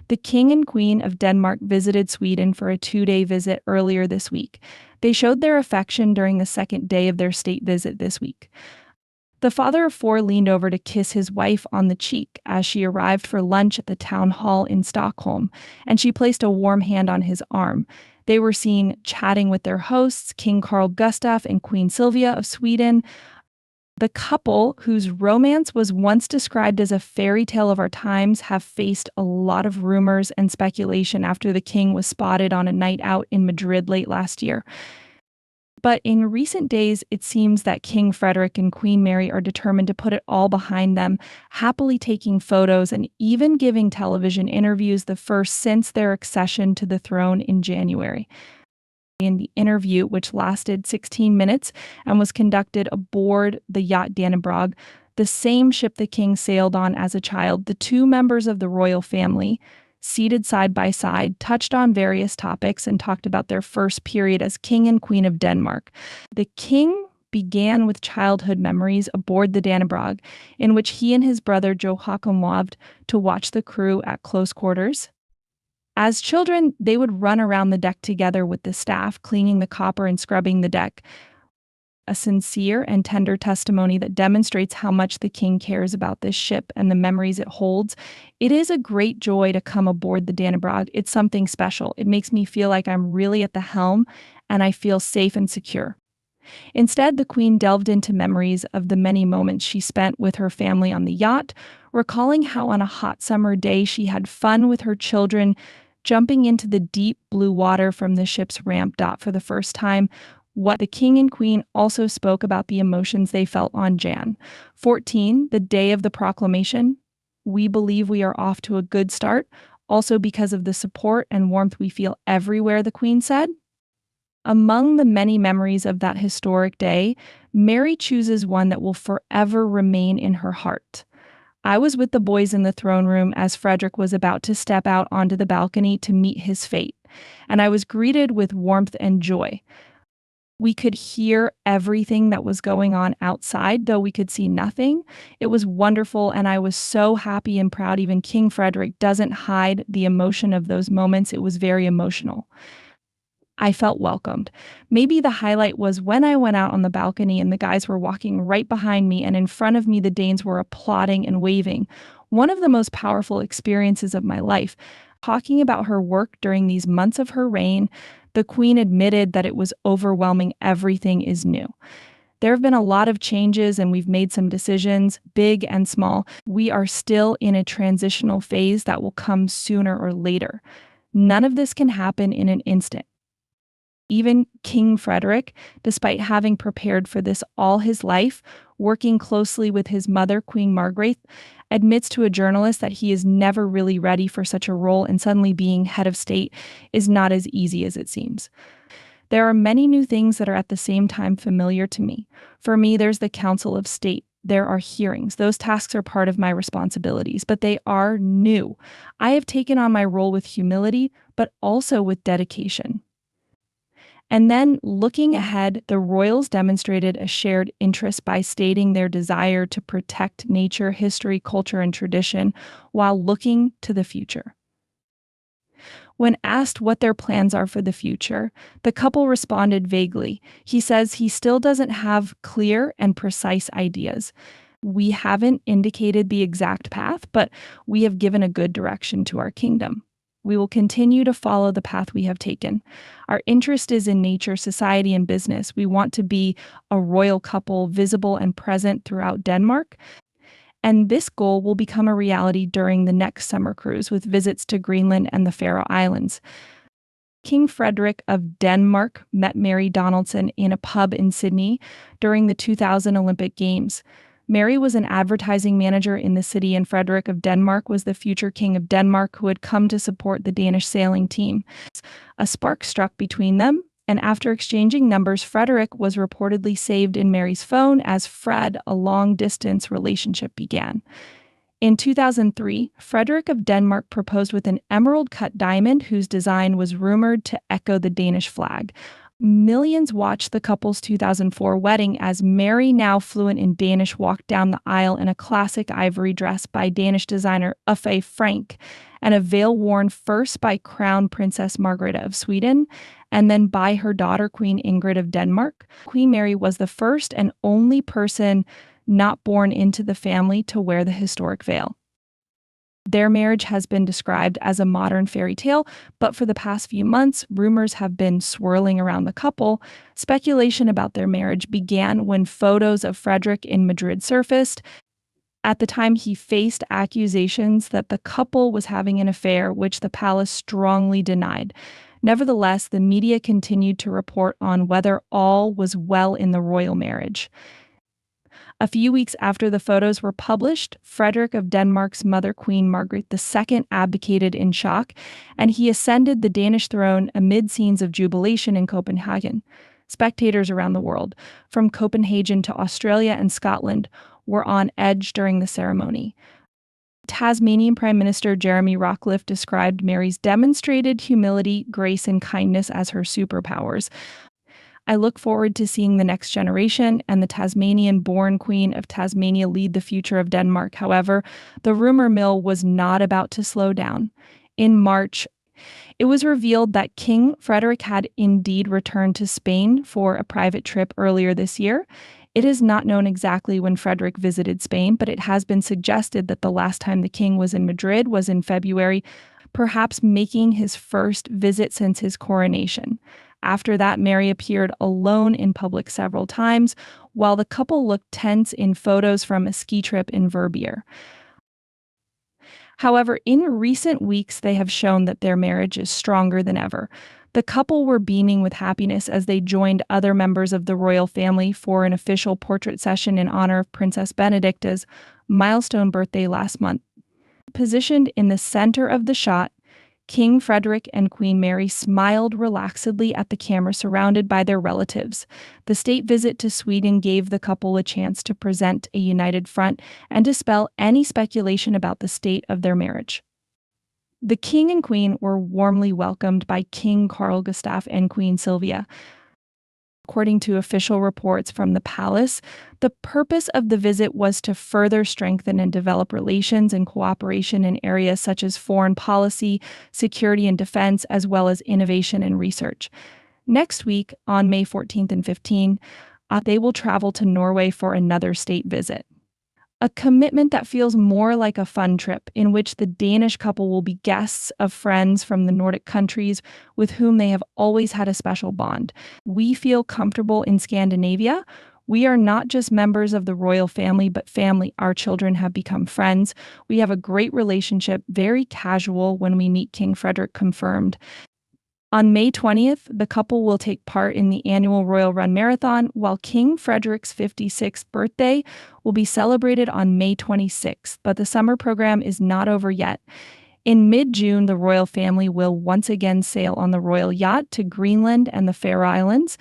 The King and Queen of Denmark visited Sweden for a 2-day visit earlier this week. They showed their affection during the second day of their state visit this week. The father of four leaned over to kiss his wife on the cheek as she arrived for lunch at the town hall in Stockholm, and she placed a warm hand on his arm. They were seen chatting with their hosts, King Carl Gustaf and Queen Sylvia of Sweden. The couple, whose romance was once described as a fairy tale of our times, have faced a lot of rumors and speculation after the king was spotted on a night out in Madrid late last year. But in recent days, it seems that King Frederick and Queen Mary are determined to put it all behind them, happily taking photos and even giving television interviews, the first since their accession to the throne in January. In the interview, which lasted 16 minutes and was conducted aboard the yacht Dannebrog, the same ship the king sailed on as a child, the two members of the royal family, seated side by side, touched on various topics and talked about their first period as King and Queen of Denmark. The king began with childhood memories aboard the Dannebrog, in which he and his brother Joachim loved to watch the crew at close quarters. As children, they would run around the deck together with the staff, cleaning the copper and scrubbing the deck. A sincere and tender testimony that demonstrates how much the king cares about this ship and the memories it holds. It is a great joy to come aboard the Dannebrog. It's something special. It makes me feel like I'm really at the helm and I feel safe and secure. Instead, the queen delved into memories of the many moments she spent with her family on the yacht, recalling how on a hot summer day she had fun with her children, jumping into the deep blue water from the ship's ramp for the first time. What the king and queen also spoke about the emotions they felt on Jan 14, the day of the proclamation. We believe we are off to a good start, also because of the support and warmth we feel everywhere, the queen said. Among the many memories of that historic day, Mary chooses one that will forever remain in her heart. I was with the boys in the throne room as Frederick was about to step out onto the balcony to meet his fate, and I was greeted with warmth and joy. We could hear everything that was going on outside, though we could see nothing. It was wonderful, and I was so happy and proud. Even King Frederick doesn't hide the emotion of those moments. It was very emotional. I felt welcomed. Maybe the highlight was when I went out on the balcony and the guys were walking right behind me, and in front of me the Danes were applauding and waving. One of the most powerful experiences of my life. Talking about her work during these months of her reign, the queen admitted that it was overwhelming. Everything is new. There have been a lot of changes and we've made some decisions, big and small. We are still in a transitional phase that will come sooner or later. None of this can happen in an instant. Even King Frederick, despite having prepared for this all his life, working closely with his mother, Queen Margaret, admits to a journalist that he is never really ready for such a role, and suddenly being head of state is not as easy as it seems. There are many new things that are at the same time familiar to me. For me, there's the Council of State. There are hearings. Those tasks are part of my responsibilities, but they are new. I have taken on my role with humility, but also with dedication. And then, looking ahead, the royals demonstrated a shared interest by stating their desire to protect nature, history, culture, and tradition while looking to the future. When asked what their plans are for the future, the couple responded vaguely. He says he still doesn't have clear and precise ideas. We haven't indicated the exact path, but we have given a good direction to our kingdom. We will continue to follow the path we have taken. Our interest is in nature, society, and business. We want to be a royal couple, visible and present throughout Denmark. And this goal will become a reality during the next summer cruise with visits to Greenland and the Faroe Islands. King Frederick of Denmark met Mary Donaldson in a pub in Sydney during the 2000 Olympic Games. Mary was an advertising manager in the city, and Frederick of Denmark was the future king of Denmark who had come to support the Danish sailing team. A spark struck between them, and after exchanging numbers, Frederick was reportedly saved in Mary's phone as Fred, a long-distance relationship began. In 2003, Frederick of Denmark proposed with an emerald-cut diamond whose design was rumored to echo the Danish flag. Millions watched the couple's 2004 wedding as Mary, now fluent in Danish, walked down the aisle in a classic ivory dress by Danish designer Uffe Frank and a veil worn first by Crown Princess Margrethe of Sweden and then by her daughter Queen Ingrid of Denmark. Queen Mary was the first and only person not born into the family to wear the historic veil. Their marriage has been described as a modern fairy tale, but for the past few months, rumors have been swirling around the couple. Speculation about their marriage began when photos of Frederik in Madrid surfaced. At the time, he faced accusations that the couple was having an affair, which the palace strongly denied. Nevertheless, the media continued to report on whether all was well in the royal marriage. A few weeks after the photos were published, Frederick of Denmark's mother, Queen Margaret II, abdicated in shock, and he ascended the Danish throne amid scenes of jubilation in Copenhagen. Spectators around the world, from Copenhagen to Australia and Scotland, were on edge during the ceremony. Tasmanian Prime Minister Jeremy Rockliff described Mary's demonstrated humility, grace, and kindness as her superpowers. I look forward to seeing the next generation and the Tasmanian-born Queen of Tasmania lead the future of Denmark. However, the rumor mill was not about to slow down. In March, it was revealed that King Frederick had indeed returned to Spain for a private trip earlier this year. It is not known exactly when Frederick visited Spain, but it has been suggested that the last time the king was in Madrid was in February, perhaps making his first visit since his coronation. After that, Mary appeared alone in public several times, while the couple looked tense in photos from a ski trip in Verbier. However, in recent weeks, they have shown that their marriage is stronger than ever. The couple were beaming with happiness as they joined other members of the royal family for an official portrait session in honor of Princess Benedicta's milestone birthday last month. Positioned in the center of the shot, King Frederick and Queen Mary smiled relaxedly at the camera surrounded by their relatives. The state visit to Sweden gave the couple a chance to present a united front and dispel any speculation about the state of their marriage. The king and queen were warmly welcomed by King Carl Gustaf and Queen Sylvia. According to official reports from the palace, the purpose of the visit was to further strengthen and develop relations and cooperation in areas such as foreign policy, security and defense, as well as innovation and research. Next week, on May 14th and 15th, they will travel to Norway for another state visit. A commitment that feels more like a fun trip in which the Danish couple will be guests of friends from the Nordic countries with whom they have always had a special bond. We feel comfortable in Scandinavia. We are not just members of the royal family, but family. Our children have become friends. We have a great relationship, very casual when we meet King Frederick, confirmed. On May 20th, the couple will take part in the annual Royal Run Marathon, while King Frederick's 56th birthday will be celebrated on May 26th, but the summer program is not over yet. In mid-June, the royal family will once again sail on the royal yacht to Greenland and the Faroe Islands.